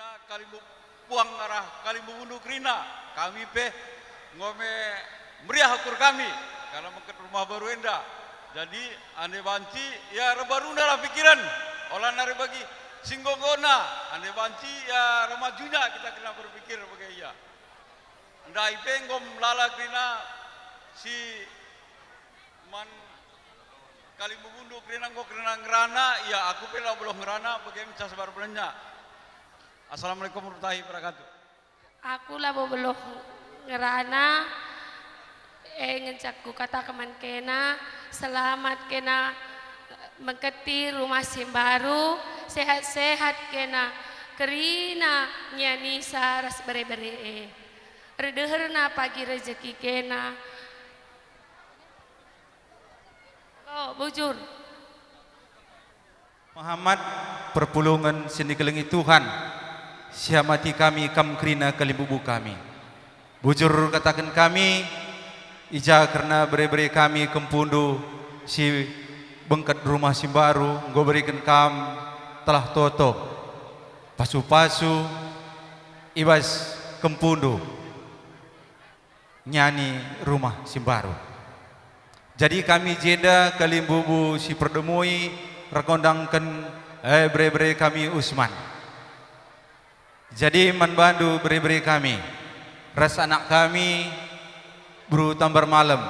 Krina kalimbu puang arah kalimbu bundu Krina. Kami pe ngome meriah ukur kami karena mengket rumah baru enda. Jadi ane banci ya rebaruna lah pikiran. Olah nari bagi singgogona ane banci ya remajunya kita kena berpikir bagai iya. Ndai pe ngom lala Krina si man kalimbu bundu Krina ngok Krina ngerana ya aku pe lah belum ngerana bagai mencas baru belanja. Assalamualaikum warahmatullahi wabarakatuh. Aku lah belum ngerana ngencakku kata keman kena selamat kena mengketi rumah baru sehat-sehat kena Krina nyani saras bere-bere redeherna pagi rezeki kena bujur Muhammad perpulungan sini kelengi Tuhan siamati kami kam Krina kalimbubu kami bujur katakan kami ija karena beri-beri kami kempundu si bengkat rumah si baru go berikan kam telah toto pasu-pasu ibas kempundu nyani rumah si baru jadi kami jeda kalimbubu si perdemui rekondangkan beri-beri kami Usman jadi manbandu beri-beri kami ras anak kami buru tambar malam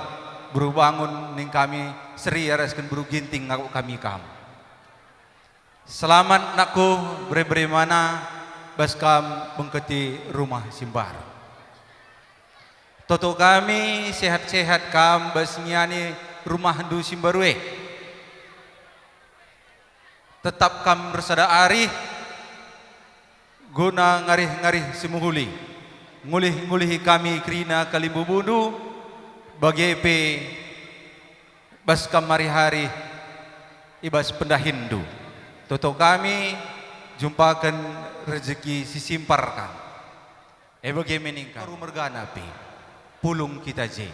buru bangun ning kami seri areskan buru ginting ngaku kami kam selamat nakku beri-beri mana bas kam bengketi rumah simbar toto kami sehat-sehat kam bas nyani rumah handu simbarwe tetap kam bersada arih guna ngarih-ngarih semuhuli ngulih-ngulihi kami Krina kalimbu bundu bagi bas kamari hari ibas pendahindu toto kami jumpakan rezeki sisimparkan bagi meningkat mergana pi pulung kita je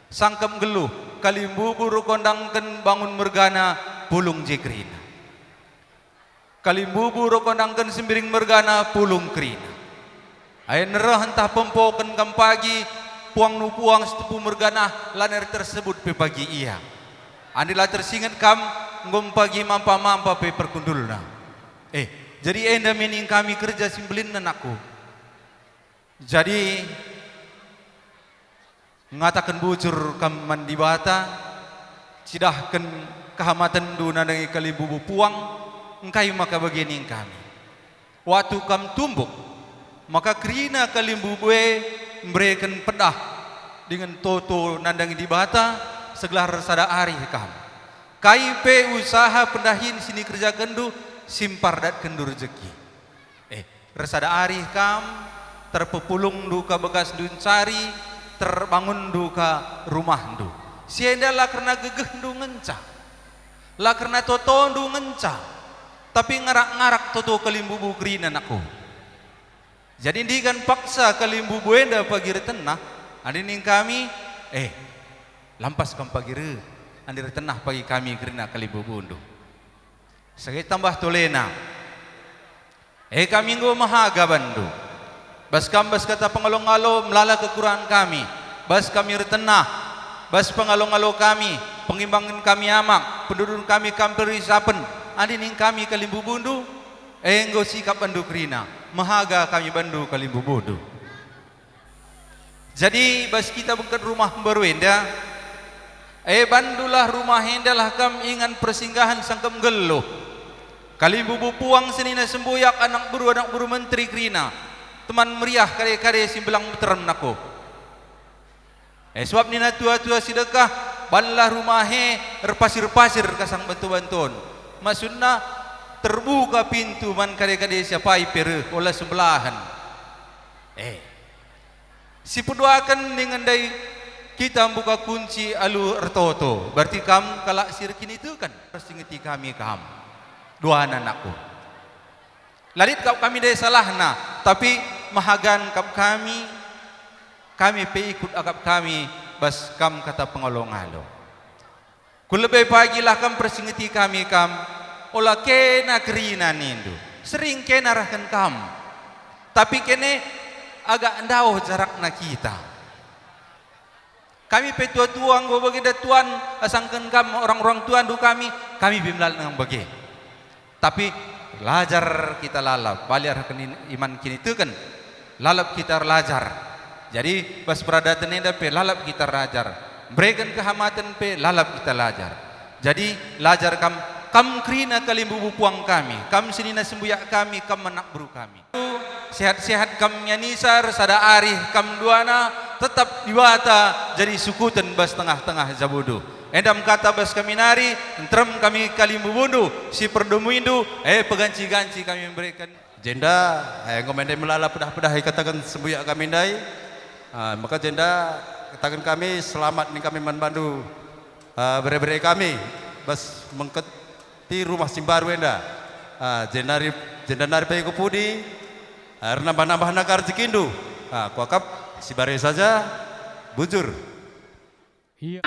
sangkem geluh kalimbu buru kondangkan bangun mergana pulung je Krina kalimbu buru kondangkan sembiring mergana pulung Krina ay nerah entah pempoken kam pagi puang nu puang setepu mergana laner tersebut pe pagi iya andilah tersingat kam ngom pagi mampa-mampa pe perkundulna jadi enda mening kami kerja simbelin aku jadi ngatakan bujur kam mandi bata cidahkan kehamatan duna dengan kalimbu puang engkai maka bagianing kami waktu kam tumbuk maka Krina kalimbu gue memberikan pedah dengan toto nandangi di bata segelar sada ari kam KIP usaha pendahin sini kerja kendu simpar dat kendu rezeki resada ari kam terpepulung duka begas duncari terbangun duka rumah du sienda lah karena gegeh du ngencah lah karena toto du ngencah tapi ngarak-ngarak toto kalimbu bu Krina aku jadi ini kan paksa kalimbu buenda pagi retenah ada ning kami lampas kam pagi re andi retenah pagi kami Krina kalimbu bundu segai tambah tolena kami nggo mahaga bandu bas kam bas kata pengalong-alo melala kekurangan kami bas kami retenah bas pengalong-alo kami pengimbangan kami amak penduduk kami kamperi sapen andi ning kami kalimbu bundu nggo sikap bandu Krina mahaga kami bandu kalimbu bundu jadi bas kita bengkat rumah baru enda bandulah rumah enda lah kam ingan persinggahan sangkem geluh kalimbu puang senina semboyak anak buru menteri Krina teman meriah kare-kare simbelang terem nako sebab nina tua-tua sedekah banlah rumahe repasir-pasir kasang bantu-bantuan maksudna terbuka pintu man kade-kade siapa ipere olah sebelahan si pedoakan dengan dai kita buka kunci alu ertoto berarti kam kalak sirkin itu kan persingeti kami kam dua anakku lalit kau kami dai salahna tapi mahagan kap kami pe ikut akap kami bas kam kata pengolong-alo kulebe pagilah kam persingeti kami kam olah kena Krina nindu sering kena rahkan kam Tapi kene agak ndauh jarakna kita. Kami petua-tua nggo bagi Tuan asangkan kam orang-orang Tuan du kami bimlal nang bagi. Tapi lajar kita lalap, baliar iman kini tu kan lalap kita lajar. Jadi bas peradatan ini pe lalap kita lajar. Berikan kehamatan pe lalap kita lajar. Jadi lajar kam krina kalimbu puang kami, kam sinina sembuyak kami, kam menakburu kami. Sehat-sehat kam nyanisar sada arih kam duana tetap diwata jadi sukutan bas tengah-tengah jabudu. Endam kata bas kami nari, entrem kami kalimbu bundu, si perdomuindu, peganci-ganci kami memberikan. Jenda, ngomendai melala pedah-pedah katakan sembuyak kami dai. Maka jenda katakan kami selamat ni kami manbandu bere-bere kami bas mengketi rumah simbaru enda. Jenda nari pay kupudi karena nambah nakar jikindu. Kuakap si bare saja bujur. Iya.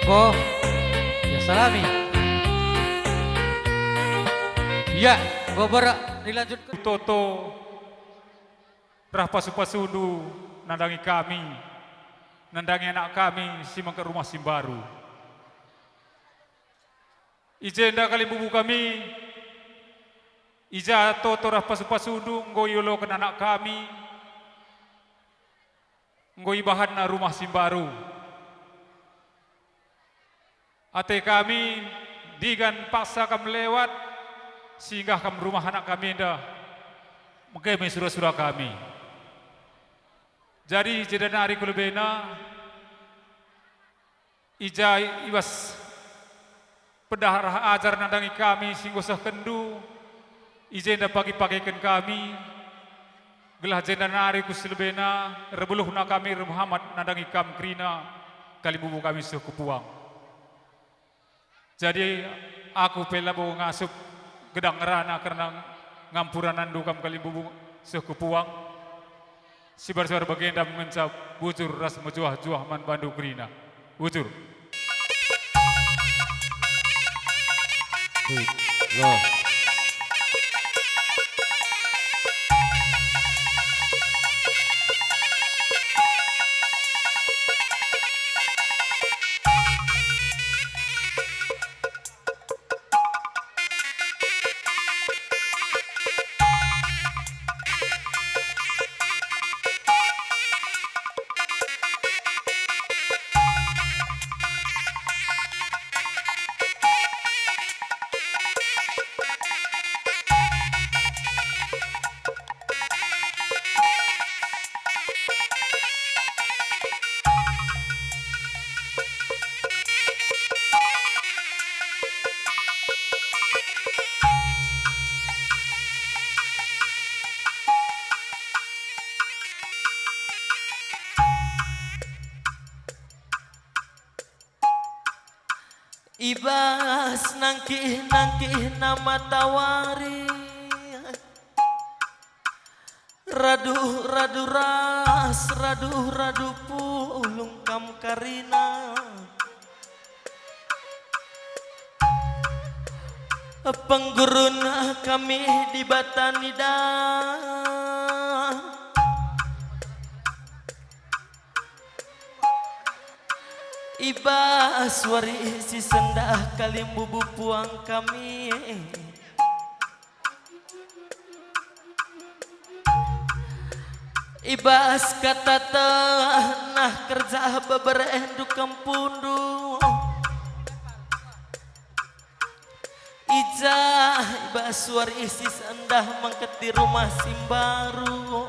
Ko, ya salami. Ya, gobara dilanjutkan. Toto Rahpasupasundu nandangi kami, nandangi anak kami simang ke rumah Simbaru. Ijenda kali bubu kami, ija Toto Rahpasupasundu ngoyolo ke anak kami, ngoy bahan na rumah Simbaru. Ate kami digan paksa kami lewat sehingga kami rumah anak kami dah mengkemi surah-surah kami. Jadi jeda hari kulubena ija iwas pedah ajar nandangi kami singgo sah kendu ijenda pagi-pagikan kami gelah jenda hari kusilbena rebuluh na kami Muhammad nandangi kam krina kali bubu kami suh kupuang. Jadi aku pela bawa ngasup gedang rana karena ngampuranan dukam kali bubu sekupuang. Sibar-sibar bagenda mengencap bujur ras mejuah-juah man bandu krina. Bujur. Loh. Ibas nangkih nama tawari radu ras radu pulung kam karina pengguruna kami di Batanida Ibas warisi sendah kalim bubu puang kami Ibas kata tanah kerja beberenduk kampundu Ijah ibas warisi sendah mangket di rumah Simbaru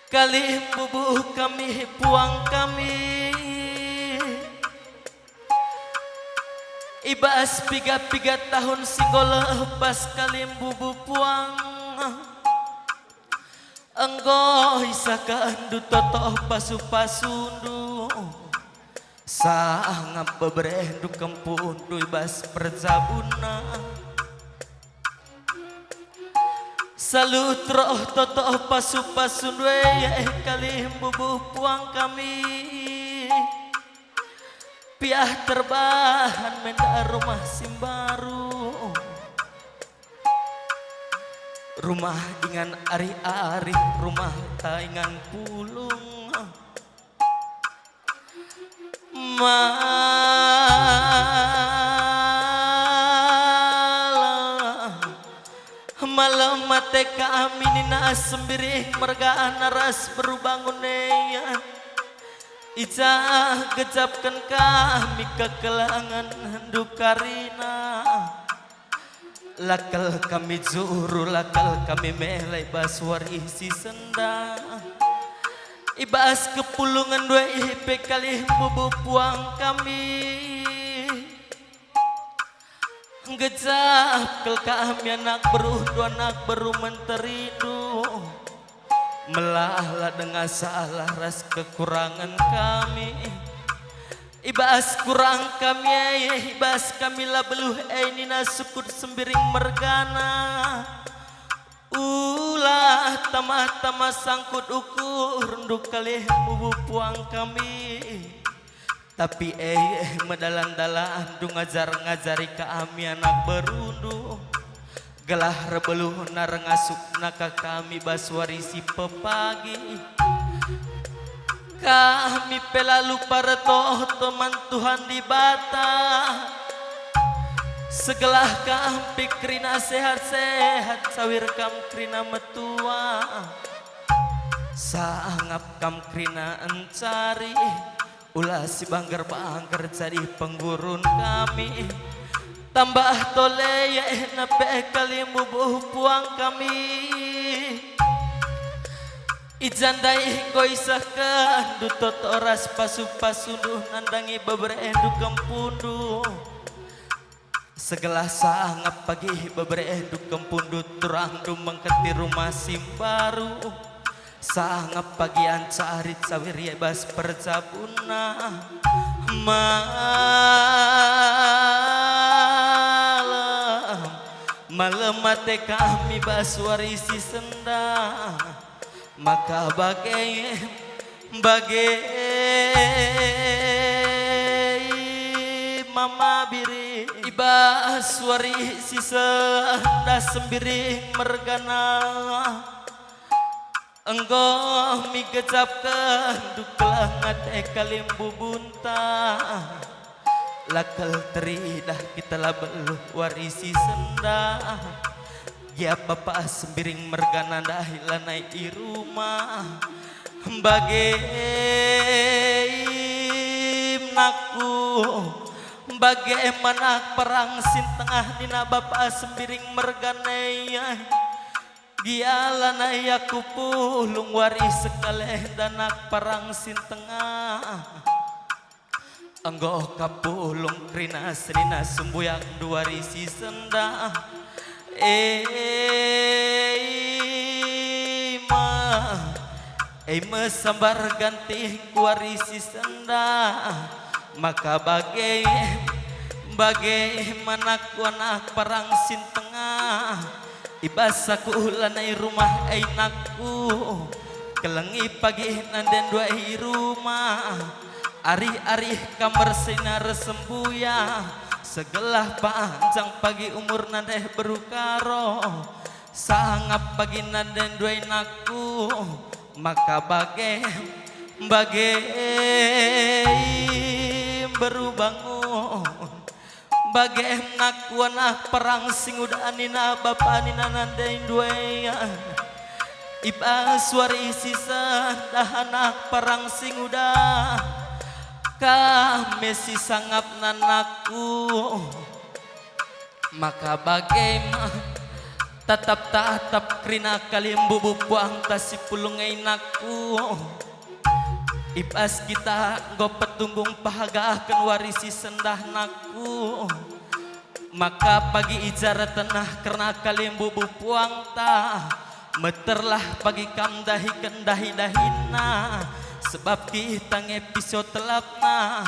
Kali bubuh kami puang kami Ibas piga tahun singgol pas kali bubuh puang Enggo isakan du toto pasu-pasundu Sangap beberendu kempundu ibas perjabuna Salut roh toto pasu-pasun weye kali bubuh puang kami Piah terbahan menda rumah Simbaru Rumah dengan ari-ari rumah taingan pulung Malam mate kami nina sembiri mergaan ras berbangun neya Ijah gejapkan kami kekelangan dukarina Lakal kami juru lakal kami melai baswari si senda Ibas kepulungan dua ipe kali bubu puang kami Gejap kel kami anak beru menteridu Melahlah dengan salah ras kekurangan kami Ibas kurang kami ibas kami lah beluh nina sukut sembiring mergana Ulah tamah sangkut ukur nduk kali bubu puang kami Tapi medalan-dalan du ngajari kami anak berundu Gelah rebeluh narengasuk naka kami baswarisi pepagi Kami pelalu para teman Tuhan di Bata Segelah kami krina sehat-sehat sawir kam krina metua Sangap kam krina encari Ulah si banggar jadi penggurun kami Tambah tole ya nape kali bubuh puang kami Ijandai goisahkan du toto ras pasu-pasundu nandangi beberendu kempundu Segelah sangap pagi beberendu kempundu turang du mengketi rumah Simbaru Sangap pagian carit sawir bas perjabuna Malam mate kami baswarisi senda Maka bagai mama biri Ibas warisi senda sembiring mergana Enggo migecapkan duklangat kalim bubunta Lakal teridah kita lah beluh warisi senda Ya bapak sembiring mergana dahilah naik di rumah Bagaimanaku Bagaimana perang sin tengah dina bapak sembiring mergana Gialan ayaku pulung waris sekaleh danak perang sin tengah Enggo kapulung krina serina sumbuyak dua risi senda Eima sambar ganti warisi senda maka bagaimana ku anak parang sin tengah ibasaku lanai rumah ainakku kelengi pagi nanden dua rumah ari-ari kamar sinar sembuya segelah panjang pagi umur nandeh berukaro sangap pagi nanden dua inakku maka berubangun ngaku anak perang sing udah nina bapak nina nandeng duean iba suari sisa dah anak perang sing udah kami si sangap nanaku maka bagaimana tatap krina kalim bubu puang tasi pulungai naku ibas kita go petunggung pahagahkan warisi sendah naku maka pagi ijarat tanah karena kalim bubu puang ta meterlah pagi kamdahi kendahi dahina sebab kita ngepisod telapna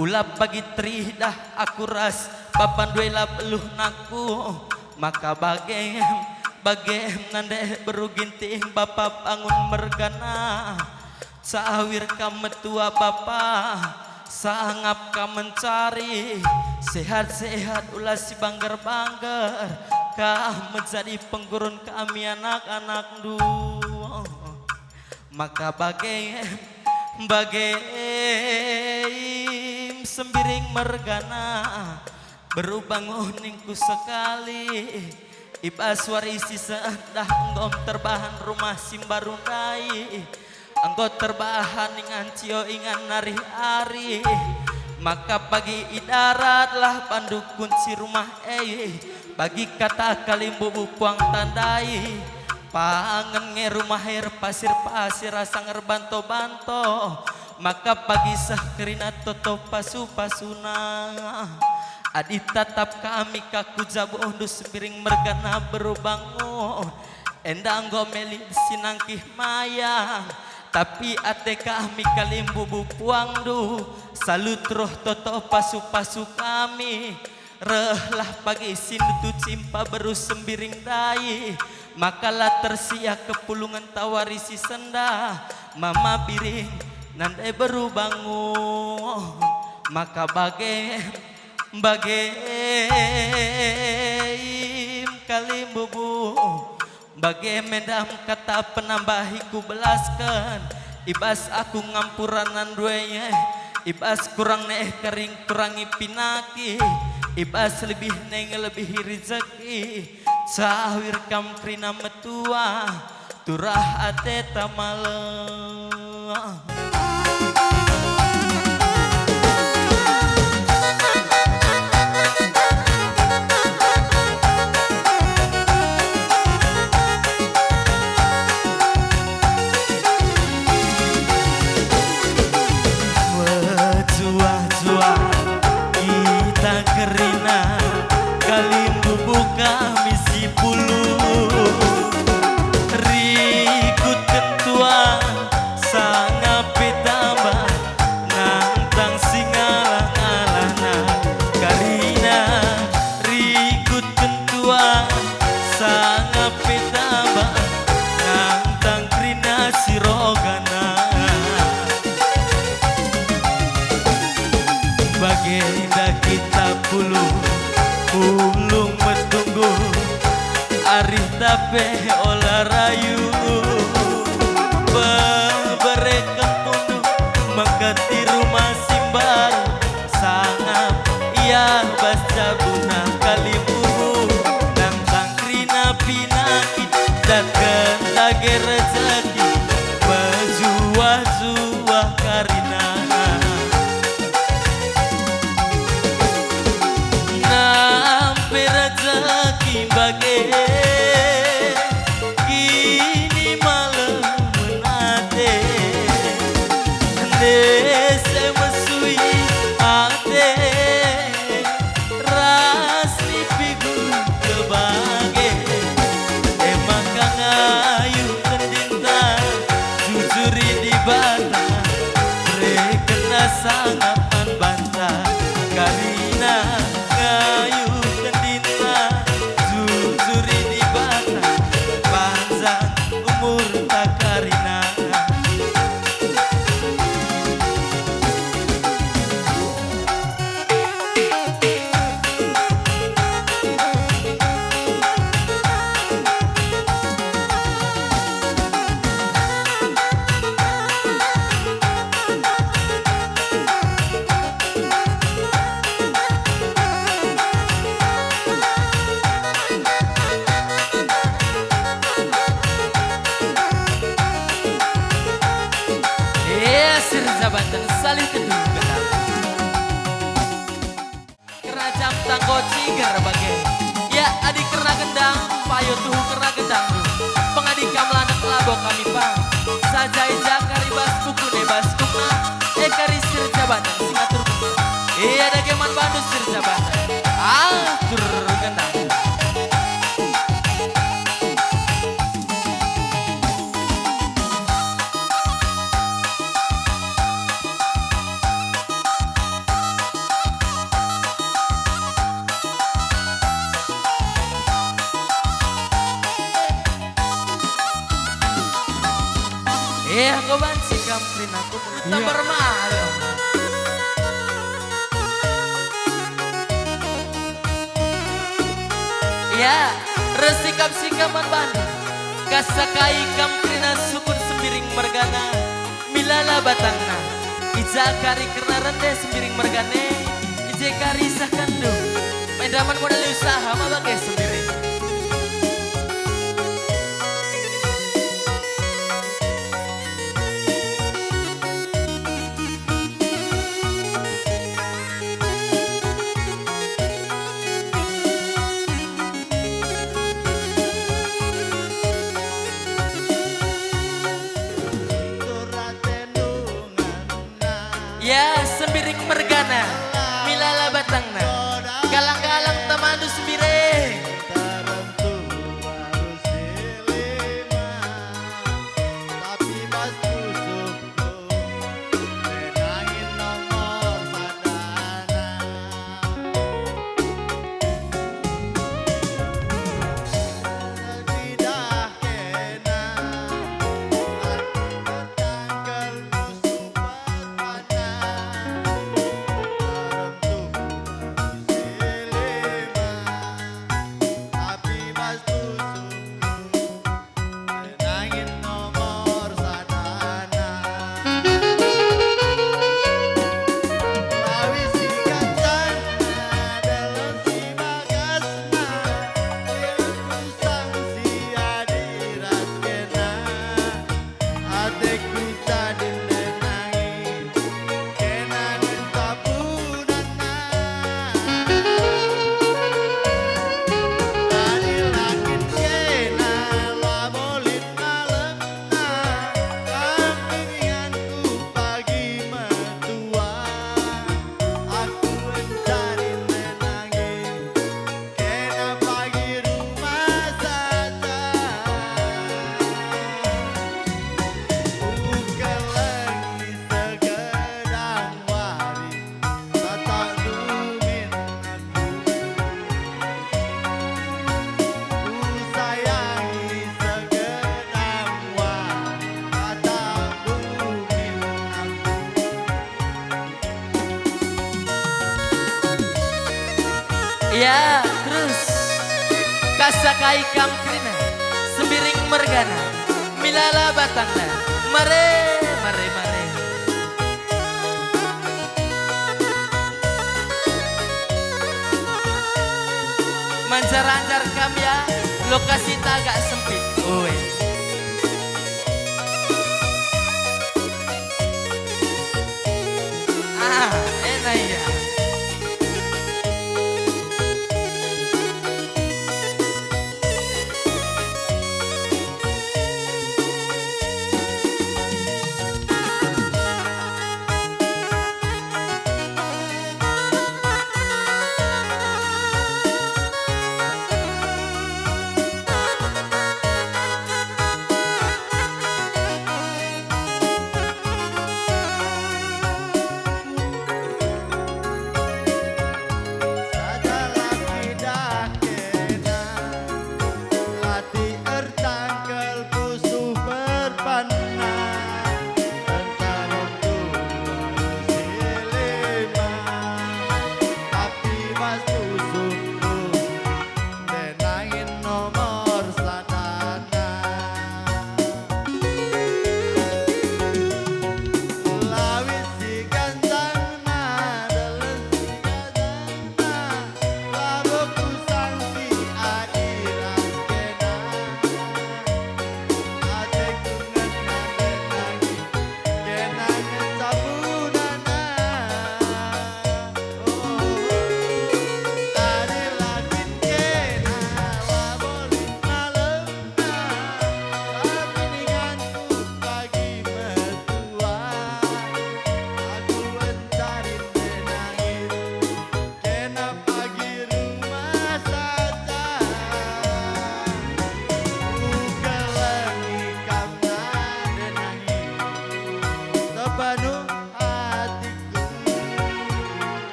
ulap pagi tridah aku ras papan duela peluh naku maka nandeh beruginting bapak bangun mergana sawir kametua bapa sangap ka mencari sehat-sehat ulah si banggar-banggar kah menjadi penggurun kami anak-anak dua maka sembiring mergana berubangun ningku sekali ibas warisi sedah ngom terbahan rumah simbarundai anggo terbahan ingan cio ingan nari-ari maka pagi idaratlah pandukun si rumah bagi kata kalimbu puang tandai pangen nge rumah air pasir-pasir rasa ngerbanto-banto maka pagi sah kerina toto pasu-pasuna adi tatap kami kaku jabu undus piring mergana berubangun endang gomeli sinangkih mayang tapi ate kami kalimbu puang du salut roh toto pasu-pasu kami rehlah pagi sindu cimpa beru sembiring dai makalah tersia kepulungan tawarisi senda mama piring nandai beru bangun maka kalimbu bagai mendam kata penambahiku belaskan ibas aku ngampuranan duanya ibas kurang neh kering kurangi pinaki ibas lebih neng lebih rezeki sawir kam krina metua turah ate tamalang kerina kalimbu buka misi pulu rikut ketua sangat pitambah nantang singalang-alana karina rikut ketua sangat pitambah nantang krina sirogana baginda kita pulung metunggu arih tape olah rayu bebereken pundu mengganti rumah simbar sangat iya baca bunah kalimbu nantang krina pinakit dan kendage rezeki berjuah-juah karina bagi kini malam menate dese mesui ate rasni figur kebage emang kangayu kendinta jujuri di bata rekena sangat bantu Iya, kau bansi kamplin aku tambah mahal. Ya, resikap-sikaman Bandung. Kasakai kamplina syukur sembiring mergana. Milala batangna. Ija kari kerna rende sembiring mergane. Ija kari sakandu. Mendaman modal usaha mabagai sembiring. Ya sembiring mergana milala batangna galang-galang tamandu sembiring ya terus kasakai kamkrina sembiring mergana milala batangna mare mare mare manjar-anjar kam ya lokasi agak sempit uwe enak ya.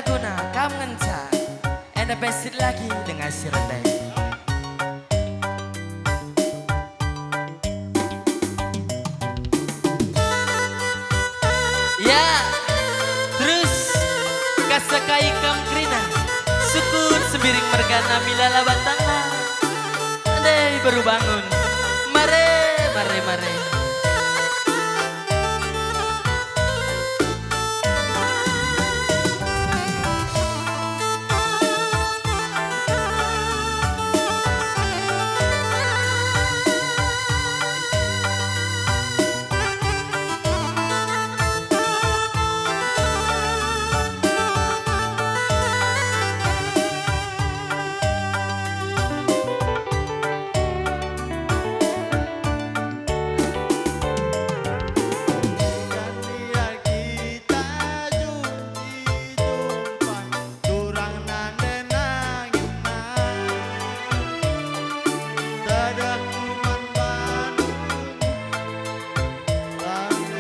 laguna kam ngenca. Enda besit lagi dengan si rendai. Ya, terus kasakai kam krina. Sukun sembiring mergana milala batangna. Andai baru bangun. Mare, mare, mare.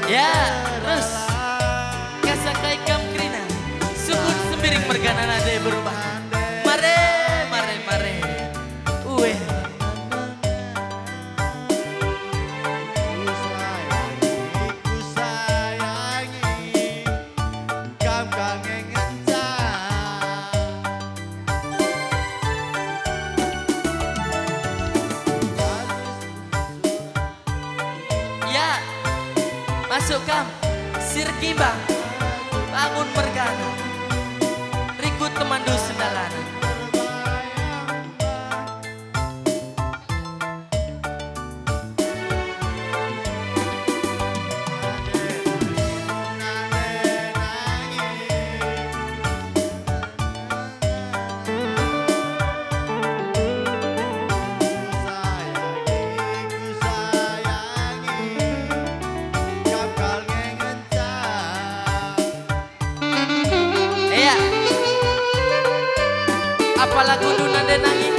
Ya, terus kasakai kam krina. Sukun sembiring mergana nade berubah. Mare, mare, mare. Uwe. Ya, masuk kam, sirkimba, bangun mergana, rikut temandu sendalana. Iya, apa lagu Duna Denangin?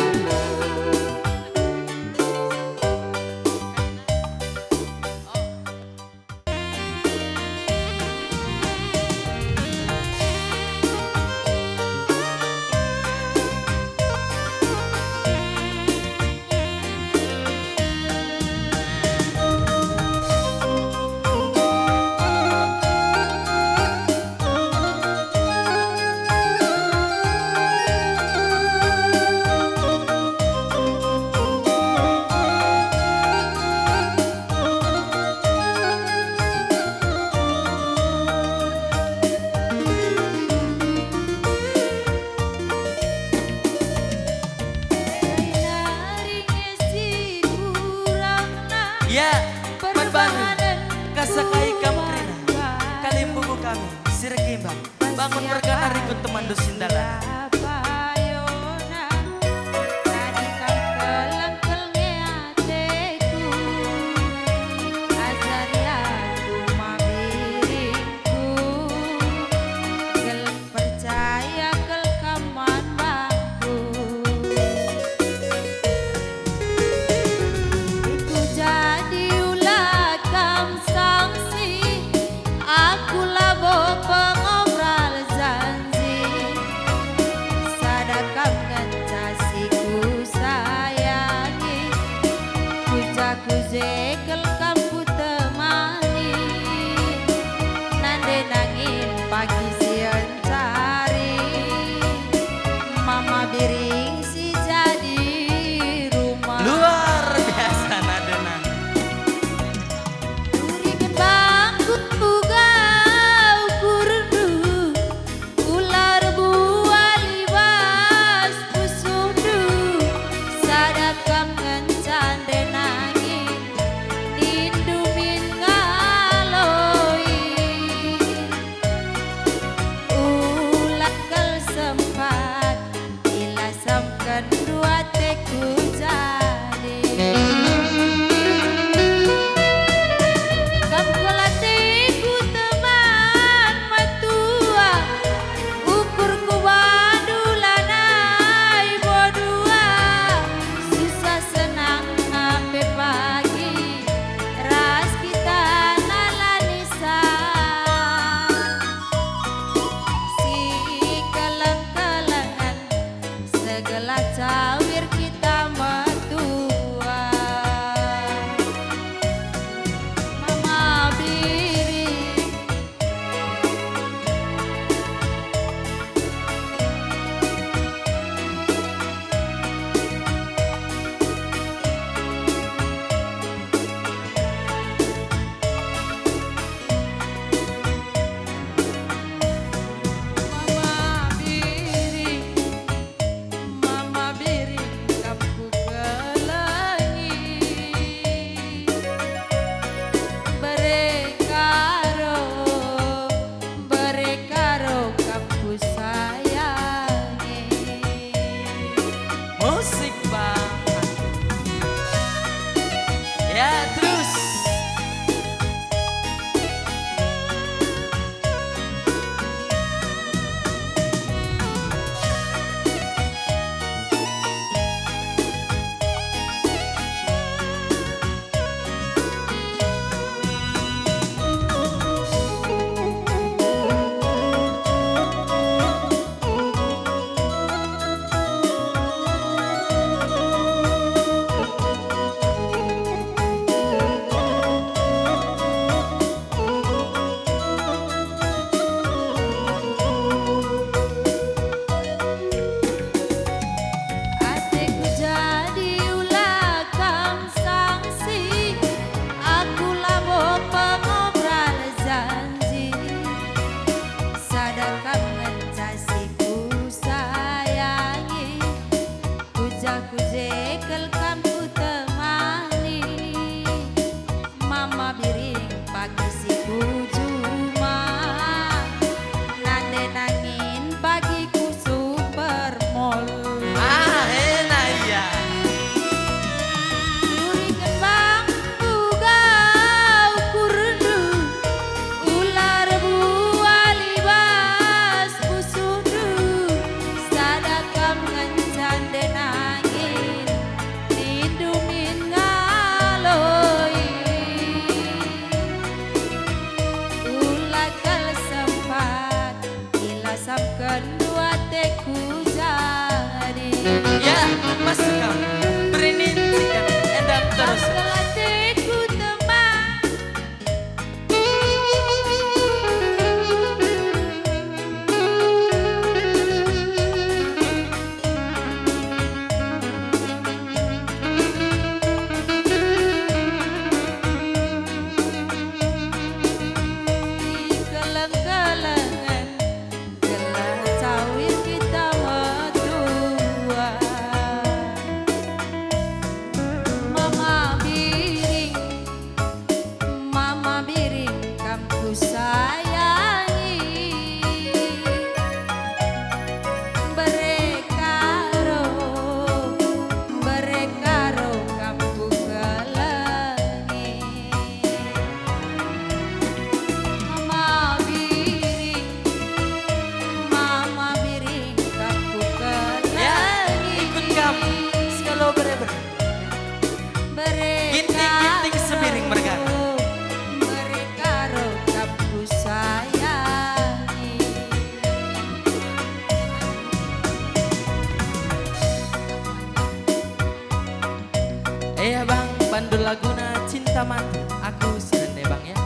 Ya, Manbanu, kasakai kam krina, kalim bubu kami, sirkimbang, bangun mergana rikut temandu sindala. Zekel kamu temani, nande nangin pagi siang cari, mama biring si jadi rumah. Luar biasa nadenang. Durikan bangku gau kurdu, ular buah libas pusundu, sadakam ngencan denangin. teku jadi. Ya, masuk kamu. Berinisikan endam terus. Teku teman. Di keleng-kelengan gelah cawir kita berdua. Mama biring kamu sayangi. Berekaro kamu kelengi. Mama biring kamu Ya, kelengi. ikut kamu. Sekalo bereber. Ginting-ginting sebiring mergana. Berekaro kamu sayangi. Bang, bandul laguna cinta mati. Aku sirende bang ya.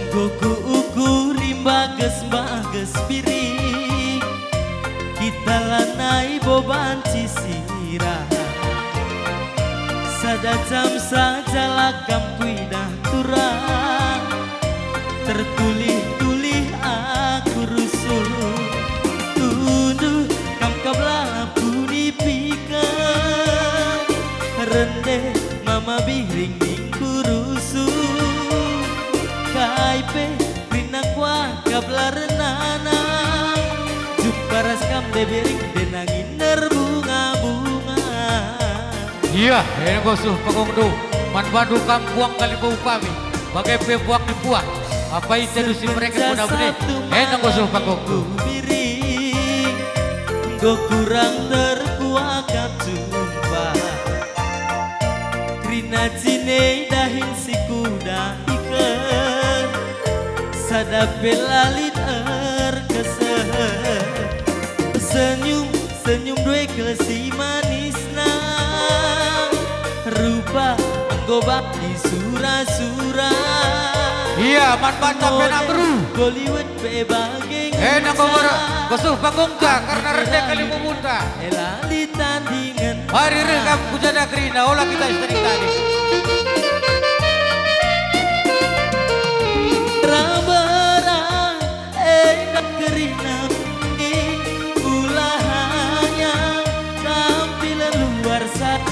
Kuku ukuri bages piring. Kita lanai boban cisira. Sadacam saja lakam kuidah turang. Tertulih-tulih aku rusuh. Tunduh kam kablah puni pika. Rendeh mama biring minggu rusuh. Kaipe rina kwa kabla renana. Juparas kam debiring denangin bunga-bunga. Iya, ini gosuh pagongdo. Man bandu kampuang Kalimbau kami. Bagai pebuang di puang. Apa itu dusi mereka mudah-mudahan. Enak gosuh pagongdo. Biring, go kurang terkuakap jumpa. Rina cine dahin si kuda ikan. Sadape lalit keser. Senyum dua kelesi manisna. Rupa menggobak di sura-sura. Iya, man baca pena beru. Gollywood bebageng. Enak gosuh pagongda karena rendah Kalimbau muda. Elali tandingan. Hari rekam kujada kerina, olah kita istri tadi. Rabarang enak kerina. Ulahnya tampil luar sana.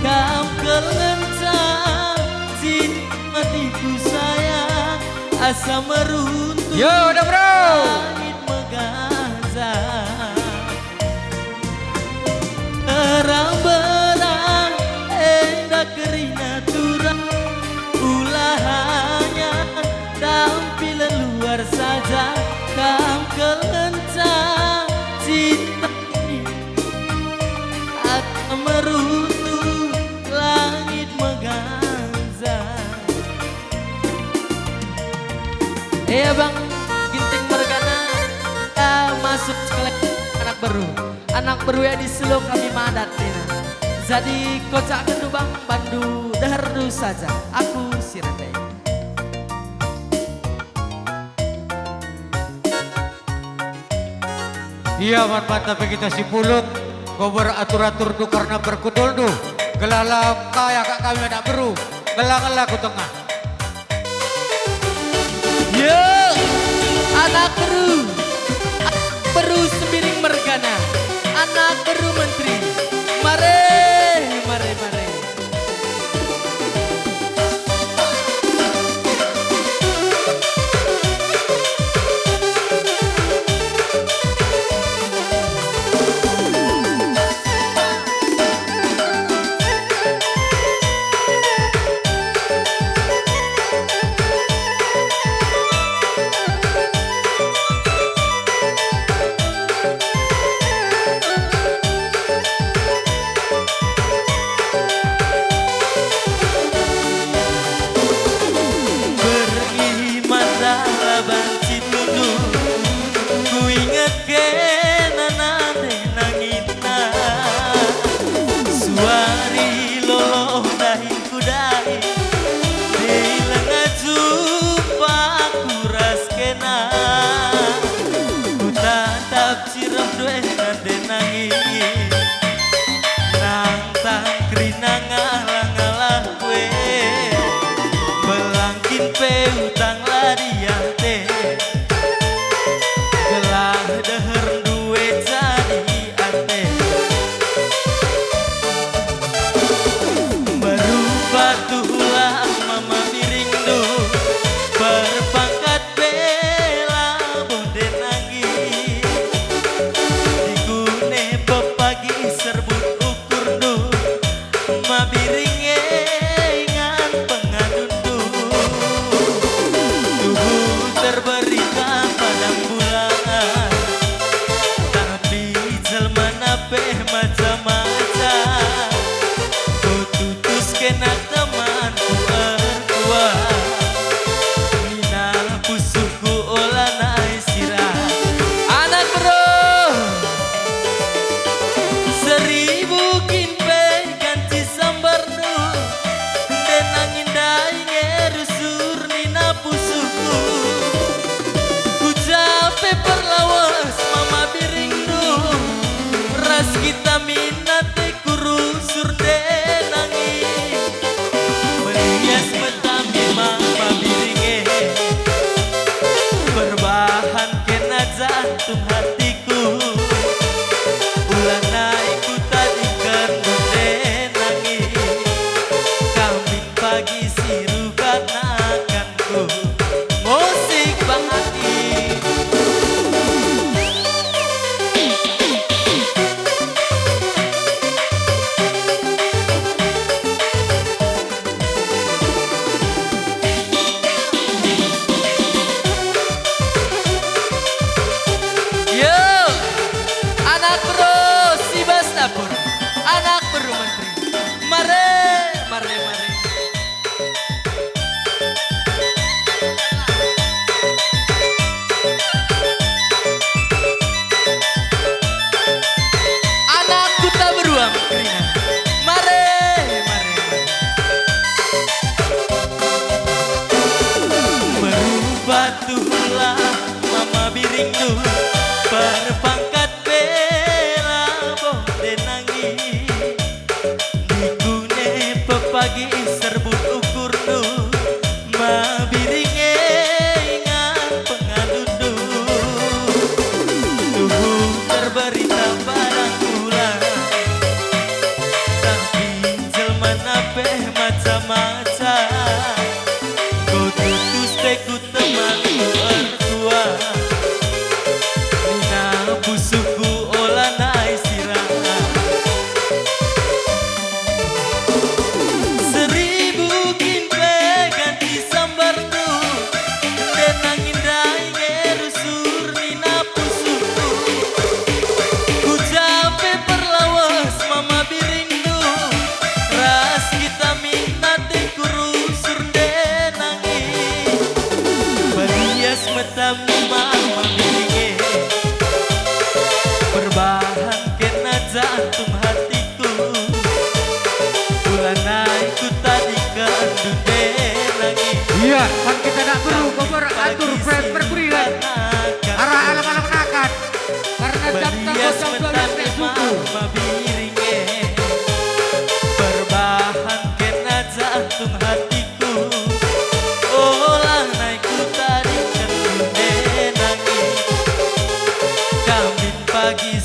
Kau kelencar cinta matiku sayang. Asa meruntuh. Yo, udah bro. Langit megazah. Berang-berang endak kerina turang. Ulahnya tampil luar saja. Kau kelencar cinta akan meruntuh langit megazah. Bang, ginting mergana masuk sekolah anak baru. Anak baru ya di Selo kami madat dina. Jadi kocak kendu bang bandu dahardu saja. Aku sirende. Iya man tapi kita si pulung. Kau beratur-atur tu karena berkudul tu. Gelala kaya kak kami ada beru. Gelang-gelang ku tengah. Yo, anak beru sembiring mergana, anak beru menteri. Mare, mare, mare.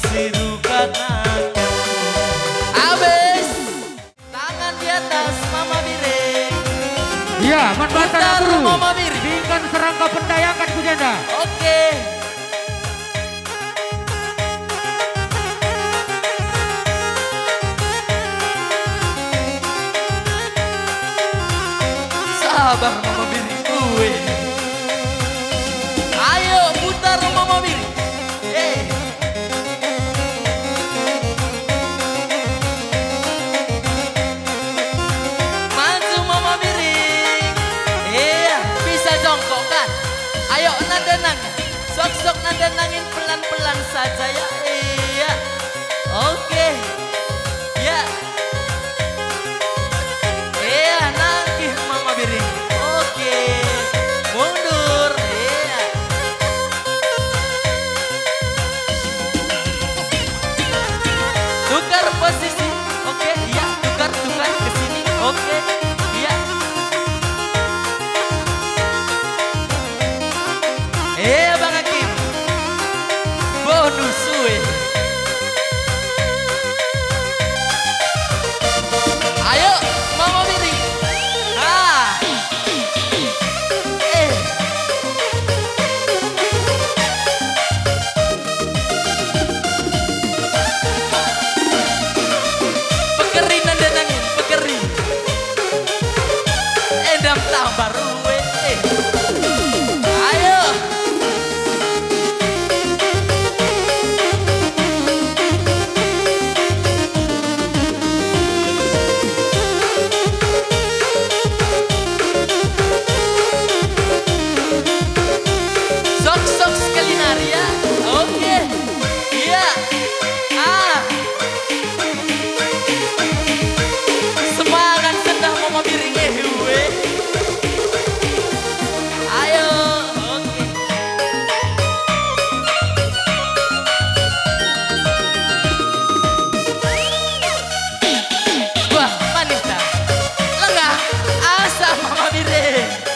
sirukan aku. Abis tangan di atas Mama Biring. Iya, Man Bata Putar Nabru. Mama Biring. Bingkan serangga pendayakan Kujenda. Oke. Sabar Mama Biring gue. Ayo putar Mama Biring. Maju Mama Biring. Iya, bisa jongkok kan? Ayo nadenang. Sok-sok nadenangin pelan-pelan saja ya. Iya. Oke. Ya. Iya, nangkih Mama Biring. Oke. Mundur. Iya. Tukar posisi. Oke, iya, tukar ke sini. Oke. Iya. Bang Hakim. Bonus weh. Ayo, Mama Biring. Pekeri nandanangin, pekeri. Edam tambah ruwe. Ayo. Sok-sok sekali nari ya. Oke. Iya. Semangat sendah Mama Biring gue. Ayo. Oke. Wah, manis dah. Lengah. Asa Mama Biring.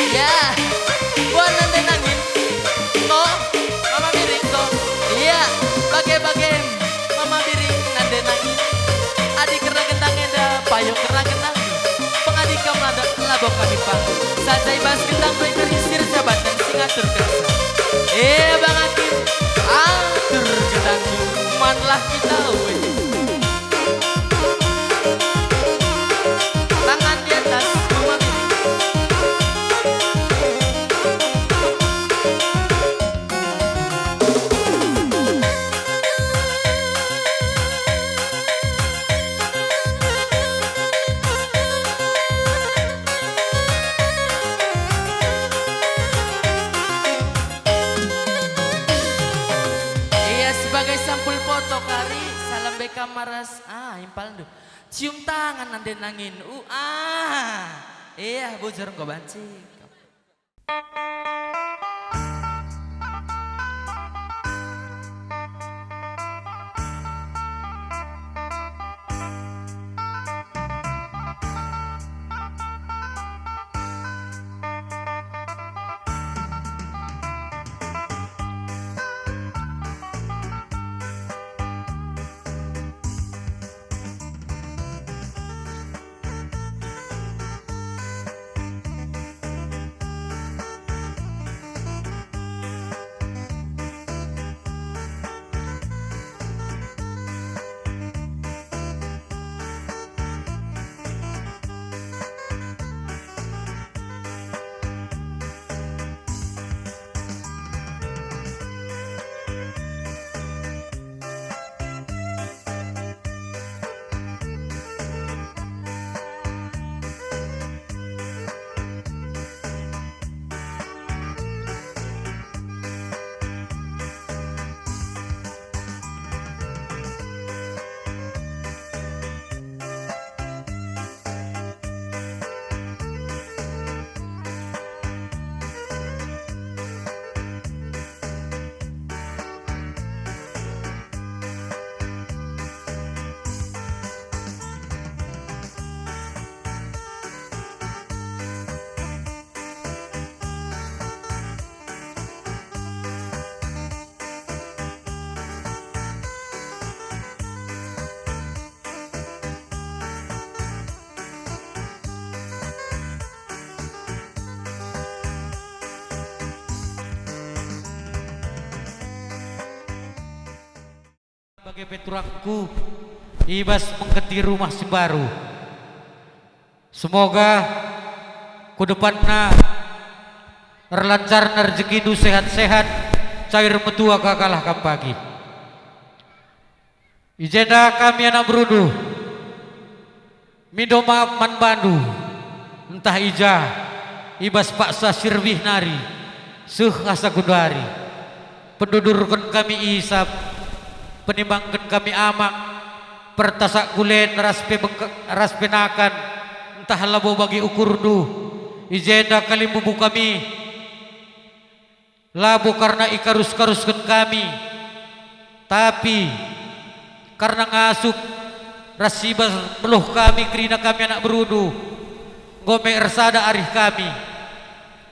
Ya, gua nanti nangin. Kok, Mama Biring kok. Iya, bagai-bagai Mama Biring nanti nangin. Adik kera gendang eda, payo kera gendang. Pengadik kamu ada labok kami pang. Sajai bas bintang gue kerisir jabat dan singatur kerja. Bang Hakim, atur gendang manlah kita we. Tangan di atas Mama Biring. Iya, sebagai sampul foto kari salam beka maras impal duh cium tangan nande nangin iya bujur kau banci. sebagai peturangku ibas mengketi rumah Simbaru. Semoga ku depanna terlancar rezeki du sehat-sehat cair metua kakalah kampagi. Ijenda kami anak berudu mindo maaf man bandu entah ija ibas paksa sirwih nari suh asa gundari pendudurkan kami isap penimbangkan kami amak pertasak gulen ras penakan entah labo bagi ukur du ijenda kali bubu kami labu karena ikarus-karuskan kami tapi karena ngasup rasibas beluh kami kerina kami anak berudu ngome ersada arih kami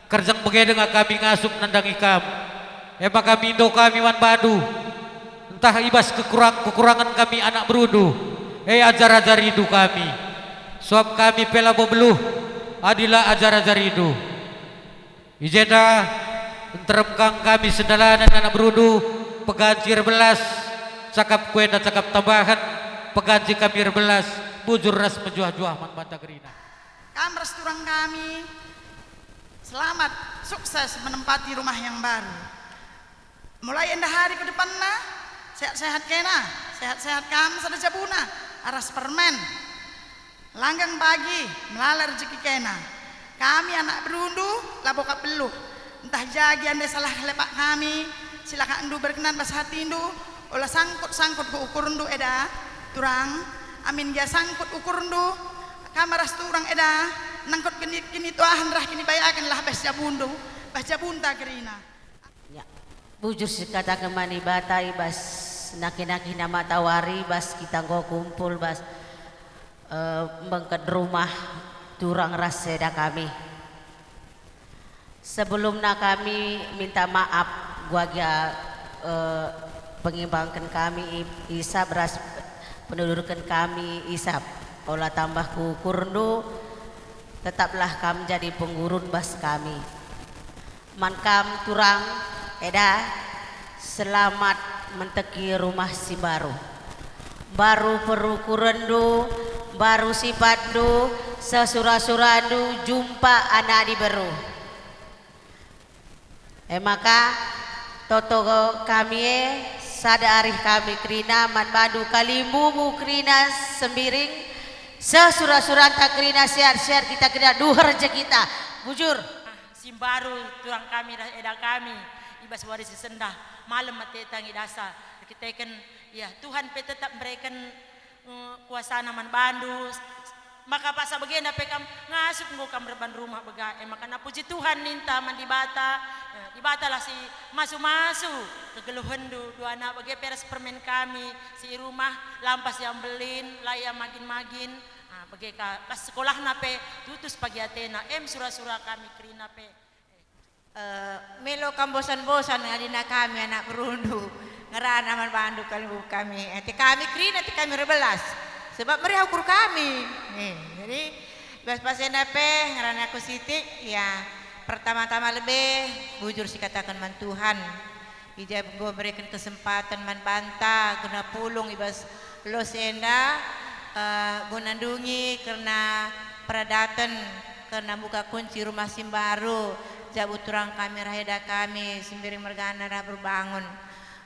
kerjang begedeng kami ngasup nandangi kami emang kami indo kami wan badu entah ibas kekurangan kami anak berudu ajar-ajar hidu kami suap kami pelabo beluh adilah ajar-ajar hidu ijeda enteremkang kami sedalanan anak berudu pegancir belas cakap kue dan cakap tambahan pegaji kami belas bujur ras menjuah-juah man bata gerina kamres turang kami selamat sukses menempati rumah yang baru mulai endah hari ke depanna sehat-sehat kena sehat-sehat kamu sada jabuna aras permen langgang pagi melalar rezeki kena kami anak berundu laboka peluh entah jagi anda salah lepak kami silakan andu berkenan bas hati indu olah sangkut ku ukur ndu eda turang amin dia sangkut ukur ndu kamaras turang eda nangkut kini tuahan rah kini bayakan lah bas jabundu bas jabunta gerina Ya, bujur sekata kemani batai bas naki-naki nama tawari bas kita go kumpul bas bengket rumah turang ras seda kami. Sebelumnya kami minta maaf gua pengimbangkan kami isap beras pendudukkan kami isap olah tambah kukurnu tetaplah kami jadi penggurun bas kami mankam turang eda selamat menteki rumah si baru perukurandu baru sifatdu sesura-surandu jumpa anak di beru maka toto kami sada arih kami krina man badu kalimbumu krina sembiring sesura-suran tak krina siar-siar kita kena duher je kita bujur Simbaru turang kami eda kami ibas waris sendah malam mati tangi dasa kita kan ya Tuhan pe tetap memberikan kuasa man bandu maka pas begini pekam ngasup ngukam reban rumah bega maka na puji Tuhan ninta man dibata lah si masu ke geluhan dua anak bagi peres permen kami si rumah lampas yang belin laya magin bagi pas sekolah nape tutus pagi atena surah-surah kami krina pe melo kam bosan-bosan ngadina kami anak perundu ngerana man bandu kami ati kami krina ati kami rebelas sebab meriah ukur kami jadi pas nape ngerana aku sitik ya pertama-tama lebih bujur sih katakan man Tuhan ijab gue berikan kesempatan man banta guna pulung ibas lo senda gue nandungi karena peradatan karena buka kunci rumah Simbaru jabut turang kami raheda kami sembiring mergana dah berbangun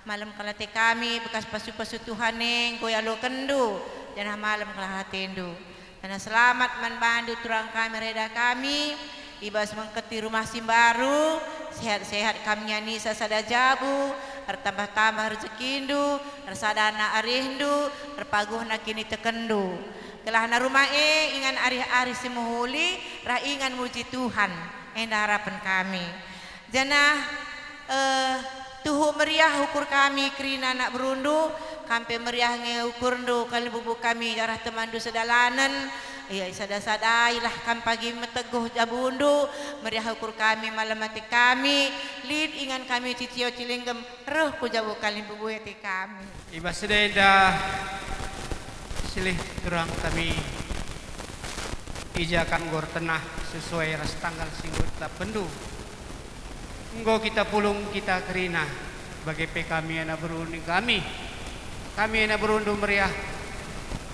malam kalate kami bekas pasu-pasu Tuhan neng gue alo kendu janah malam kalah hatendu karena selamat man bandu turang kami raheda kami ibas mengketi rumah Simbaru sehat-sehat kami nyanyi sasada jabu bertambah-tambah rezekindu bersadana arindu berpaguh nakini tekendu kelahna rumah ingan arih-arih semuhuli rah ingan muji Tuhan endah harapan kami janah tuhu meriah ukur kami krina anak berundu kampe meriah ngeukur ndu kali bubuk kami darah temandu sedalanan iya sada-sadailah kan pagi meteguh jabundu meriah ukur kami malam mati kami lid ingan kami cicio cilinggem ruh ku jabu kali bubu hati kami iba sedenda silih turang kami ijakan gor tenah sesuai ras tanggal singgut tak pendu enggo kita pulung kita kerina bagi kami anak beruning kami kami na berundu meriah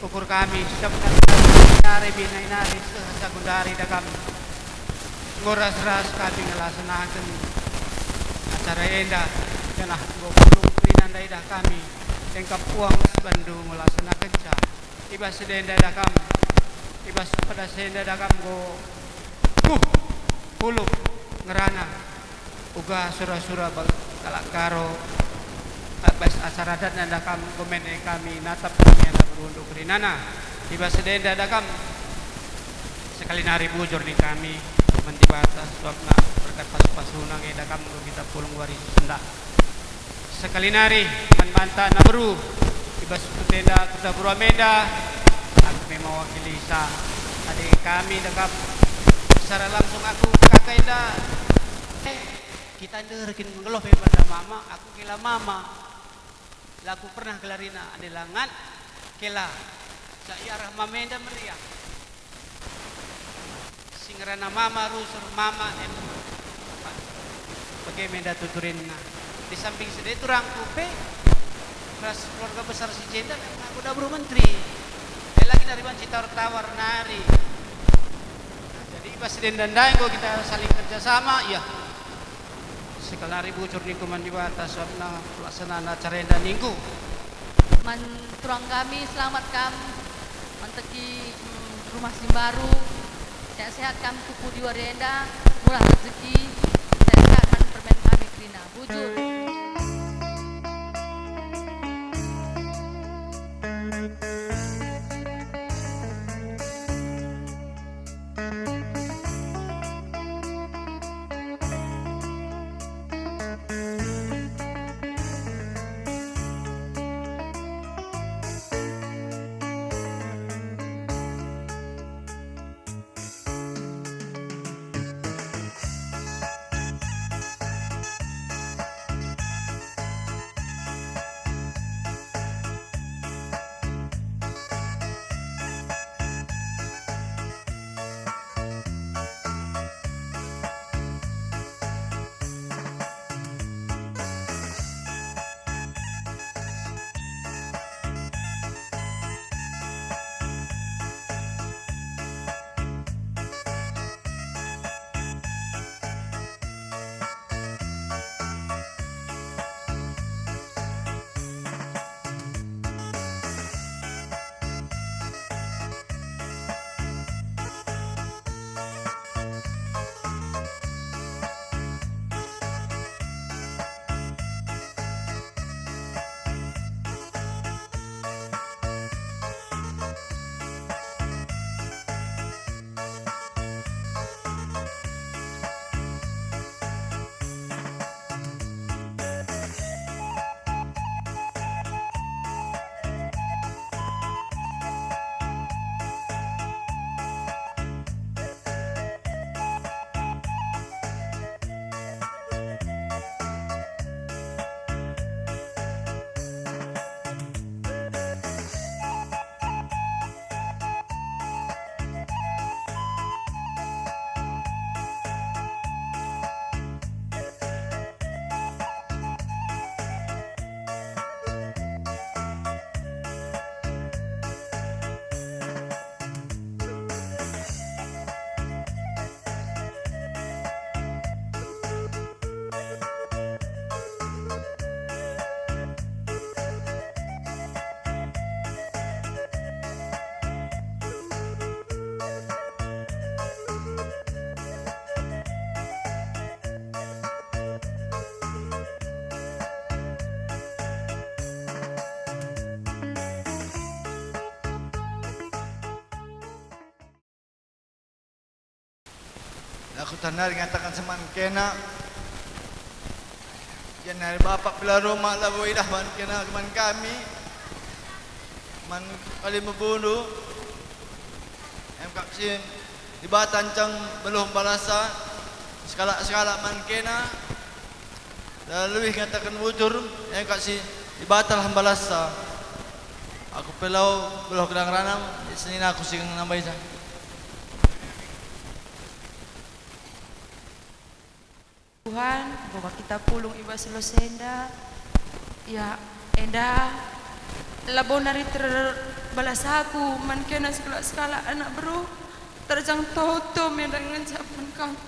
ukur kami sabda binai sagundari da kami ngoras-ras kami ngelaksanakan acara endah janah gopulung krinanda dah kami tengkap uang Bandung ngelaksanakan ca ibas sedenda dah kami ibas pada senda dah kami go puluk ngerana uga surah-surah kalak karo bas acara dan nanda kam gomene kami natap kami anda berundu kerinana tiba sedenda dakam sekali nari bujur di kami mentibata suapna berkat pas-pasunang edakam kita pulung waris sendak sekali nari manbanta nabru tiba sedenda kita beruameda aku memang wakili sa adik kami dakam secara langsung aku kakak indah kita ngerekin ngeloh pada mama aku kila mama laku pernah kelarina ada langan kela saya arah mamenda meriah singrana mama rusur mama bagaimana tuturinna di samping sedih turang kupe ras keluarga besar si Jenda aku udah buru menteri lagi dari banci tawar nari nah, jadi pas dan kok kita saling kerjasama ya sekalari bucur niku mandi batas warna pelaksanaan acara dan niku man turang kami selamat kam manteki rumah Simbaru sehat-sehat kam kupu di Warenda murah rezeki sehat man permen kami krina bujur Aku tanah ngatakan seman kena yan hari bapak pila rumah labo idah man kena man kami man kali membunuh em kaksin di batancang belum balasa skala man kena dan lebih ngatakan wujur em kaksin di batal balasa aku pelau belum kedang ranam di sini aku sing nambah isa. Tuhan, bahwa kita pulung iba selesenda, ya endah, labonari terbalas aku man kena sekala anak bro terjang toto menang ngajapan kami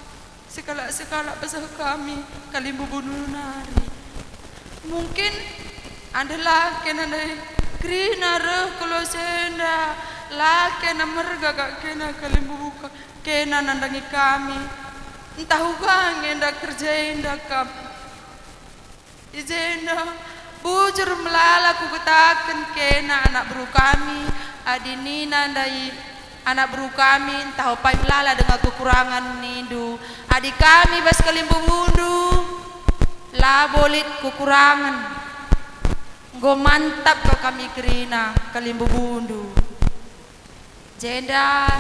sekala besar kami kali bunuh nari mungkin adalah kena dari krina reh kalau senda lah kena merga gak kena kali buka kena nandangi kami entah ugang enda kerja enda kami izenda bujur melala ku ketakan kena anak bro kami adinina ndai anak bro kami entah apa melala dengan kekurangan nindu adik kami bas kalimbu mundu lah bolit kekurangan go mantap ke kami kerina kalimbu bundu jenda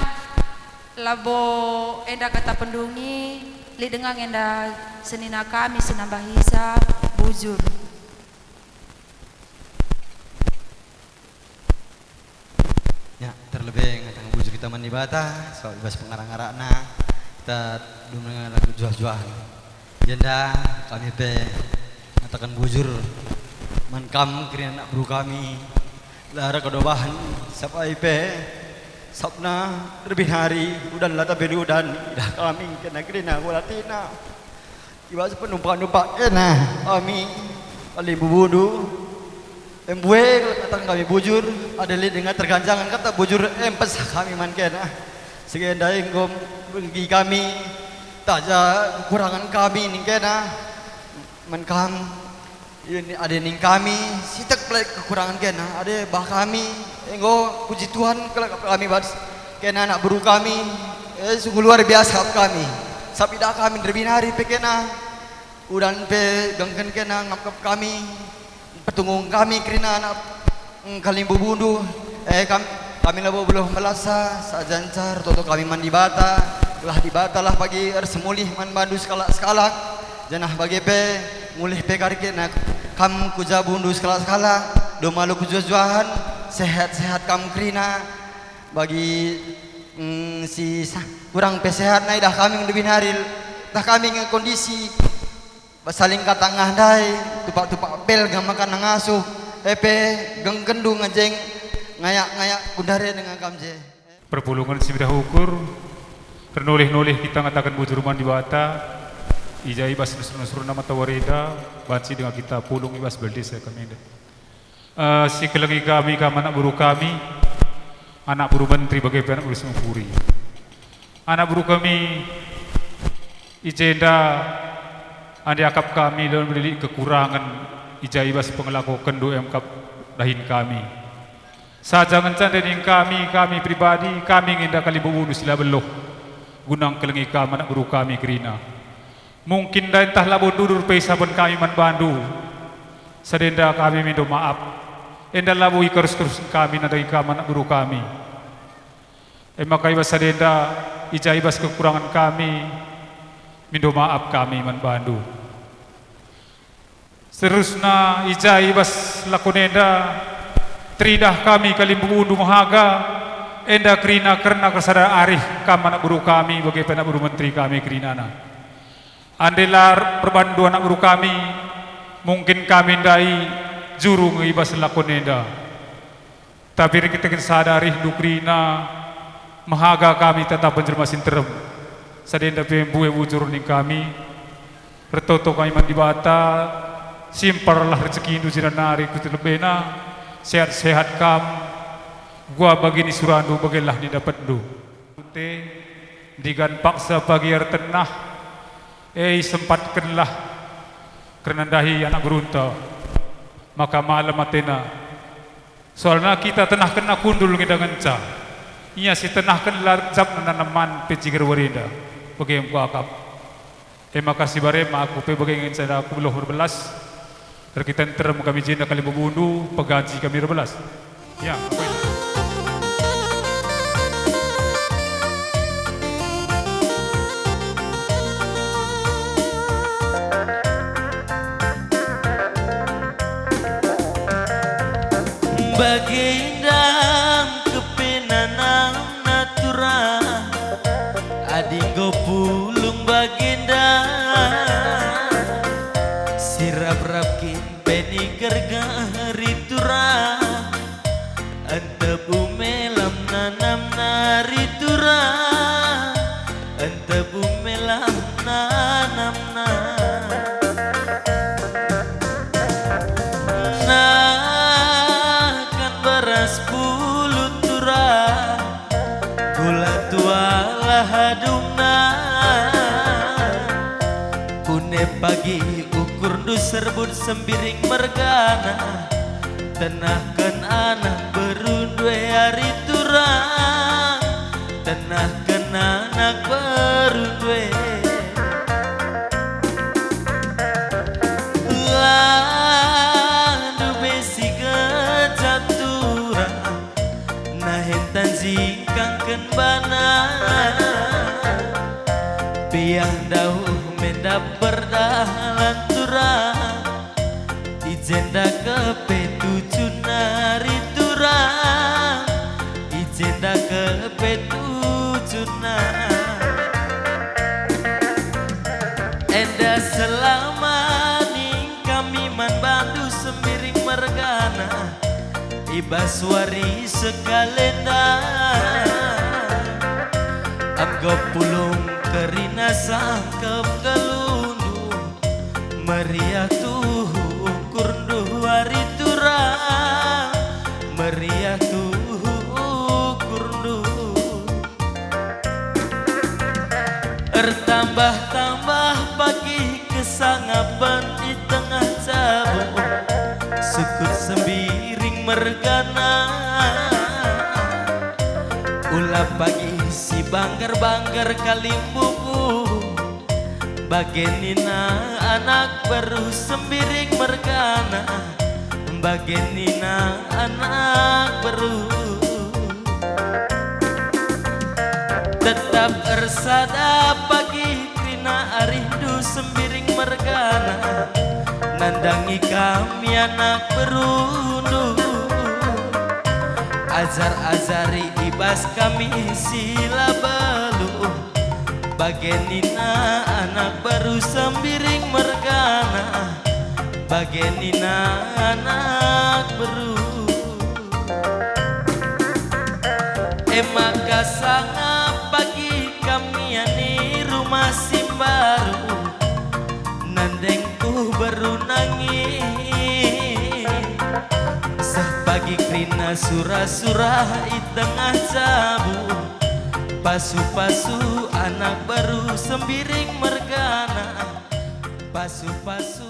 labo enda kata pendungi li dengan enda senina kami senambah hisab bujur ya terlebih ngatang bujur kita manibata soal bebas pengarang-arangna kita dengan lagu jual-jual jenda kami pe ngatakan bujur mankam kira anak bro kami lara kedobahan sampai pe sabna lebih hari udan lata beli udan dah kami kena kena kulatina iba penumpang kena kami kali bubudu embue kata kami bujur ada li dengan terganjangan kata bujur empes kami man kena segenda engkom bagi kami taja kekurangan kami ning kena mankam ini ada ning kami sitak pelai kekurangan kena ada bah kami engko puji Tuhan kalau kami bas kena anak buru kami sungguh luar biasa kami sapida kami derbinari pe kena udan pe gangken kena ngapkap kami petunggung kami kerina anak kalimbu bundu kami labo belum melasa sajancar toto kami mandi bata lah di bata lah pagi semulih man bandu skala janah bagi pe mulih pe karike nak kam kuja bundu skala do malu kujujuan sehat kam krina bagi si kurang pe sehat nai dah kami lebih hari dah kami kondisi saling katangah dai tupak pel gam makan ngasuh epe gengkendu ngajeng ngayak kundare dengan kamje perpulungan sibidah ukur ternoleh-noleh kita ngatakan bujur man di bata ijai bas nusur nama tawarida bansi dengan kita pulung ibas beldesa kami si kelengi kami anak buru kami anak buru menteri bagi anak buru sempuri anak buru kami ijenda andi akap kami dalam mendidik kekurangan ijai bas pengelaku kendo emkap dahin kami saja ngencandening kami pribadi kami ngindah kali bubunuh sila beloh gunang kelengi kami anak buru kami kerina mungkin dah entah labo dudur peisaban kami man bandu sedenda kami minta maaf enda labo ikarus kami nadai kami anak buru kami maka ibas sedenda ijai bas kekurangan kami minta maaf kami man bandu seterusnya ijai bas lakonenda tridah kami kalimbu bundu mahaga enda kerina karena kesadaran arif kami anak buru kami bagi anak buru menteri kami kerinana andelar perbandu anak buru kami mungkin kami ndai juru ngibas lakonenda tapi kita sadari dukrina mahaga kami tetap penjermasin terem sadenda pembue wujur ning kami retoto kami mandi bata simparlah rezeki indu jiranari kutilebena sehat-sehat kam gua bagini surandu bagilah ni dapat du digan paksa pagi air tenah sempatkanlah kerendahi anak berunta maka malam matena soalnya kita tenah kena kundul ngidangan ca iya si tenah kena zap nanaman pecigar warinda bagi yang kuakap makasih barema aku pe bagi ingin saya aku beloh berbelas kita terem kami jenda kali membundu pegaji kami berbelas ya apa itu Bagindang kepenanang natura adinggo pulung bagindang sirap rapkin peni gergari tura hadungna Kune pagi ukur du serbut sembiring mergana Tenahkan anak berundwe hari turang Tenahkan anak berundwe Ladu besi kecatura Nahentan zingkangken bana Piah dauh mendap berdalan turang Ijenda kepetucunari turang Ijenda kepetucunari Enda selama ning kami man bandu sembiring mergana Ibas wari sekalenda Anggap pulung kerina sangkep kelundu Meriah tuh ukur hari turang Meriah tuh ukur Ertambah-tambah pagi kesangapan di tengah cabut Sukut sembiring mergana Ulah pagi si banggar-banggar kalimbubu Bagenina anak baru sembiring mergana Bagenina anak baru Tetap ersada pagi krina arindu sembiring mergana Nandangi kami anak berundu Azar-azari ibas kami sila belu Bagenina anak baru sembiring mergana Bagenina anak baru Maka sangat pagi kami ani rumah simbaru Nandengku baru nangis Sepagi krina surah-surah di tengah cabu Pasu-pasu anak baru sembiring mergana Pasu-pasu